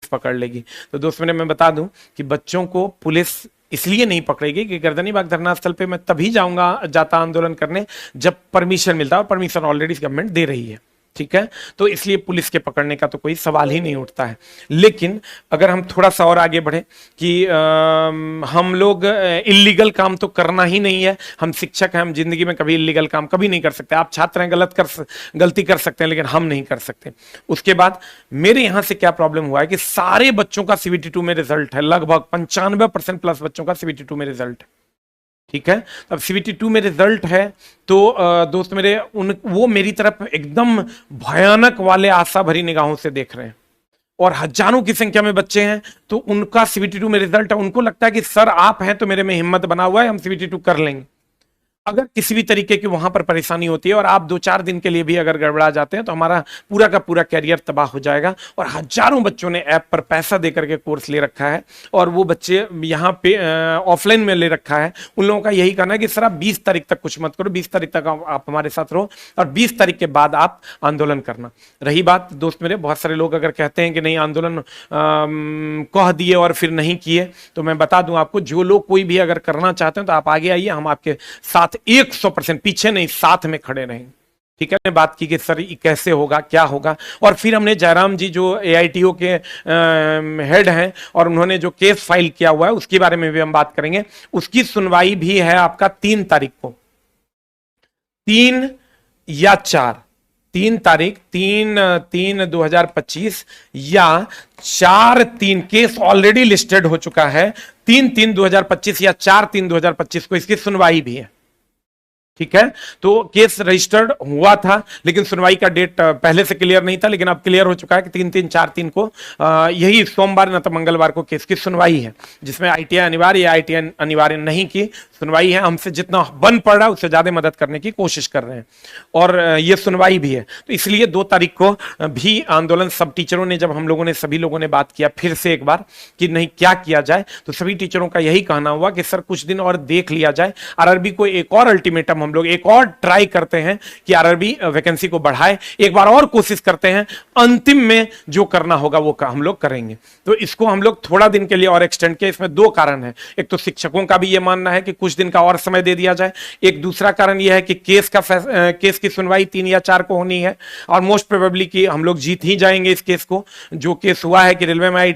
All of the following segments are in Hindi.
पकड़ लेगी। तो दोस्त मेरे मैं बता दूं कि बच्चों को पुलिस इसलिए नहीं पकड़ेगी कि गर्दनीबाग धरना स्थल पे मैं तभी जाता आंदोलन करने जब परमिशन मिलता है, और परमिशन ऑलरेडी गवर्नमेंट दे रही है, ठीक है। तो इसलिए पुलिस के पकड़ने का तो कोई सवाल ही नहीं उठता है। लेकिन अगर हम थोड़ा सा और आगे बढ़े कि हम लोग इलीगल काम तो करना ही नहीं है, हम शिक्षक हैं, हम जिंदगी में कभी इलीगल काम कभी नहीं कर सकते। आप छात्र हैं, गलती कर सकते हैं, लेकिन हम नहीं कर सकते। उसके बाद मेरे यहां से क्या प्रॉब्लम हुआ है कि सारे बच्चों का CBT 2 में रिजल्ट है, लगभग 95% प्लस बच्चों का CBT 2 में रिजल्ट है, ठीक है। अब CBT 2 में रिजल्ट है तो दोस्त मेरे वो मेरी तरफ एकदम भयानक वाले आशा भरी निगाहों से देख रहे हैं, और हजारों की संख्या में बच्चे हैं। तो उनका CBT 2 में रिजल्ट है, उनको लगता है कि सर आप हैं तो मेरे में हिम्मत बना हुआ है, हम CBT 2 कर लेंगे। अगर किसी भी तरीके की वहां पर परेशानी होती है और आप 2-4 दिन के लिए भी अगर गड़बड़ा जाते हैं तो हमारा पूरा का पूरा कैरियर तबाह हो जाएगा। और हजारों बच्चों ने ऐप पर पैसा देकर के कोर्स ले रखा है, और वो बच्चे यहाँ पे ऑफलाइन में ले रखा है। उन लोगों का यही कहना है कि सर आप 20 तारीख तक कुछ मत करो, 20 तारीख तक आप हमारे साथ रहो, और 20 तारीख के बाद आप आंदोलन करना। रही बात दोस्त मेरे, बहुत सारे लोग अगर कहते हैं कि नहीं आंदोलन कह दिए और फिर नहीं किए, तो मैं बता दूं आपको, जो लोग कोई भी अगर करना चाहते हैं तो आप आगे आइए, हम आपके साथ 100% पीछे नहीं साथ में खड़े रहेंगे, ठीक है। बात की कि सर कैसे होगा, क्या होगा, और फिर हमने जयराम जी जो AITO के हेड हैं और उन्होंने जो केस फाइल किया हुआ है उसके बारे में भी हम बात करेंगे। उसकी सुनवाई भी है आपका 3 तारीख को, 3 या 4, 3 तारीख, 3/3/2025 या 4/3, केस ऑलरेडी लिस्टेड हो चुका है। 3/3/2025 या 4/3/2025 को इसकी सुनवाई भी है, ठीक है। तो केस रजिस्टर्ड हुआ था, लेकिन सुनवाई का डेट पहले से क्लियर नहीं था, लेकिन अब क्लियर हो चुका है कि 3/3/4/3 को यही सोमवार न तो मंगलवार को केस की सुनवाई है, जिसमें ITI अनिवार्य या ITI अनिवार्य नहीं की सुनवाई है। हमसे जितना बन पड़ रहा है उससे ज्यादा मदद करने की कोशिश कर रहे हैं, और ये सुनवाई भी है। तो इसलिए 2 तारीख को भी आंदोलन, सब टीचरों ने, जब हम लोगों ने, सभी लोगों ने बात किया फिर से एक बार कि नहीं क्या किया जाए, तो सभी टीचरों का यही कहना हुआ कि सर कुछ दिन और देख लिया जाए, RRB को एक और अल्टीमेटम, हम लोग एक और ट्राई करते हैं कि RRB वैकेंसी को बढ़ाए, एक बार और कोशिश करते हैं, अंतिम में जो करना होगा वो हम लोग करेंगे। तो इसको हम लोग थोड़ा दिन के लिए और एक्सटेंड किया। इसमें 2 कारण है, एक तो शिक्षकों का भी ये मानना है कि कुछ दिन का और समय दे दिया जाए, एक दूसरा कारण यह है कि केस की सुनवाई 3 या 4 को होनी है, और मोस्ट प्रोबेबली कि हम लोग जीत ही जाएंगे इस केस को। जो केस हुआ है कि रेलवे में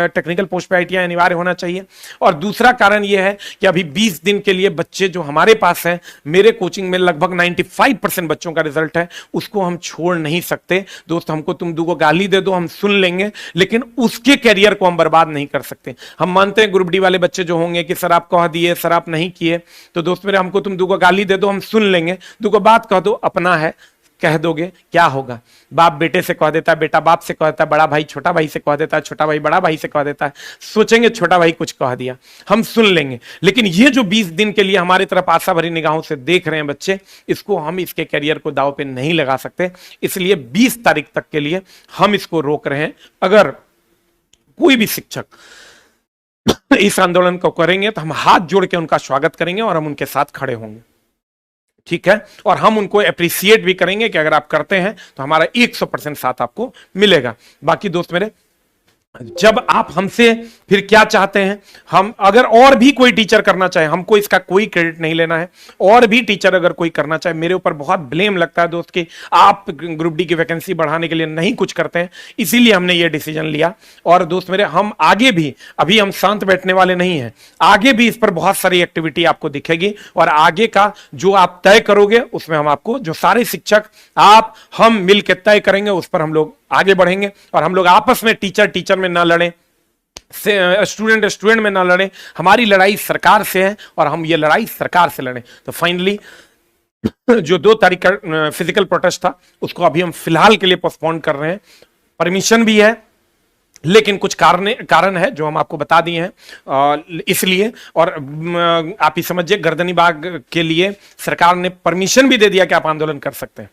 टेक्निकल पोस्ट पे ITI अनिवार्य होना चाहिए, और दूसरा कारण यह है कि अभी 20 दिन के लिए बच्चे जो हमारे पास हैं, मेरे कोचिंग में लगभग 95% बच्चों का रिजल्ट है, उसको हम छोड़ नहीं सकते। दोस्त हमको तुम 2 गाली दे दो, हम सुन लेंगे, लेकिन उसके कैरियर को हम बर्बाद नहीं कर सकते। हम मानते हैं ग्रुप डी वाले बच्चे जो होंगे कि सर आप कह दिए, सर आप नहीं किए, तो दोस्त मेरे हमको तुम 2 गाली दे दो, हम सुन लेंगे, 2 बात कह दो, अपना है, कह दोगे, क्या होगा? बाप बेटे से कह देता है, बेटा बाप से कह देता है, बड़ा भाई छोटा भाई से कह देता है, छोटा भाई बड़ा भाई से कह देता है, सोचेंगे छोटा भाई कुछ कह दिया, हम सुन लेंगे। लेकिन ये जो 20 दिन के लिए हमारी तरफ आशा भरी निगाहों से देख रहे हैं बच्चे, इसको हम इसके करियर को दांव पे नहीं लगा सकते। इसलिए 20 तारीख तक के लिए हम इसको रोक रहे हैं। अगर कोई भी शिक्षक इस आंदोलन को करेंगे तो हम हाथ जोड़ के उनका स्वागत करेंगे और हम उनके साथ खड़े होंगे, ठीक है। और हम उनको अप्रिशिएट भी करेंगे कि अगर आप करते हैं तो हमारा 100% साथ आपको मिलेगा। बाकी दोस्त मेरे, जब आप हमसे फिर क्या चाहते हैं, हम अगर और भी कोई टीचर करना चाहे, हमको इसका कोई क्रेडिट नहीं लेना है, और भी टीचर अगर कोई करना चाहे, मेरे ऊपर बहुत ब्लेम लगता है दोस्त कि आप ग्रुप डी की वैकेंसी बढ़ाने के लिए नहीं कुछ करते हैं, इसीलिए हमने ये डिसीजन लिया। और दोस्त मेरे, हम आगे भी, अभी हम शांत बैठने वाले नहीं हैं, आगे भी इस पर बहुत सारी एक्टिविटी आपको दिखेगी, और आगे का जो आप तय करोगे उसमें हम आपको, जो सारे शिक्षक आप हम मिल के तय करेंगे, उस पर हम लोग आगे बढ़ेंगे। और हम लोग आपस में टीचर में ना लड़ें, स्टूडेंट में ना लड़ें, हमारी लड़ाई सरकार से है और हम ये लड़ाई सरकार से लड़ें। तो फाइनली जो 2 तारीख का फिजिकल प्रोटेस्ट था उसको अभी हम फिलहाल के लिए पोस्टपोन कर रहे हैं। परमिशन भी है, लेकिन कुछ कारण है जो हम आपको बता दिए हैं, इसलिए। और आप ही समझिए, गर्दनीबाग के लिए सरकार ने परमिशन भी दे दिया कि आप आंदोलन कर सकते हैं,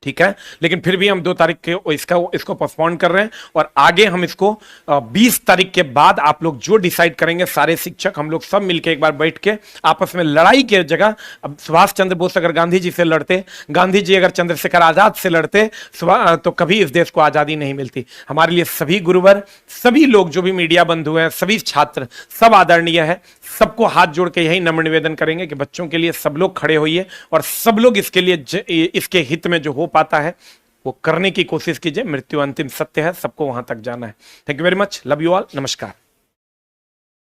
ठीक ठीक है, लेकिन फिर भी हम 2 तारीख के इसको पोस्टपोन कर रहे हैं और आगे हम इसको 20 तारीख के बाद आप लोग जो डिसाइड करेंगे, सारे शिक्षक हम लोग सब मिलकर एक बार बैठ के आपस में लड़ाई की जगह, अब सुभाष चंद्र बोस अगर गांधी जी से लड़ते, गांधी जी अगर चंद्रशेखर आजाद से लड़ते, तो कभी इस देश को आजादी नहीं मिलती। हमारे लिए सभी गुरुवर, सभी लोग जो भी मीडिया बंधु हैं, सभी छात्र, सब आदरणीय है। सबको हाथ जोड़ के यही नम्र निवेदन करेंगे कि बच्चों के लिए सब लोग खड़े होइए और सब लोग इसके लिए, इसके हित में जो हो पाता है वो करने की कोशिश कीजिए। मृत्यु अंतिम सत्य है, सबको वहां तक जाना है। Thank you very much, love you all, नमस्कार।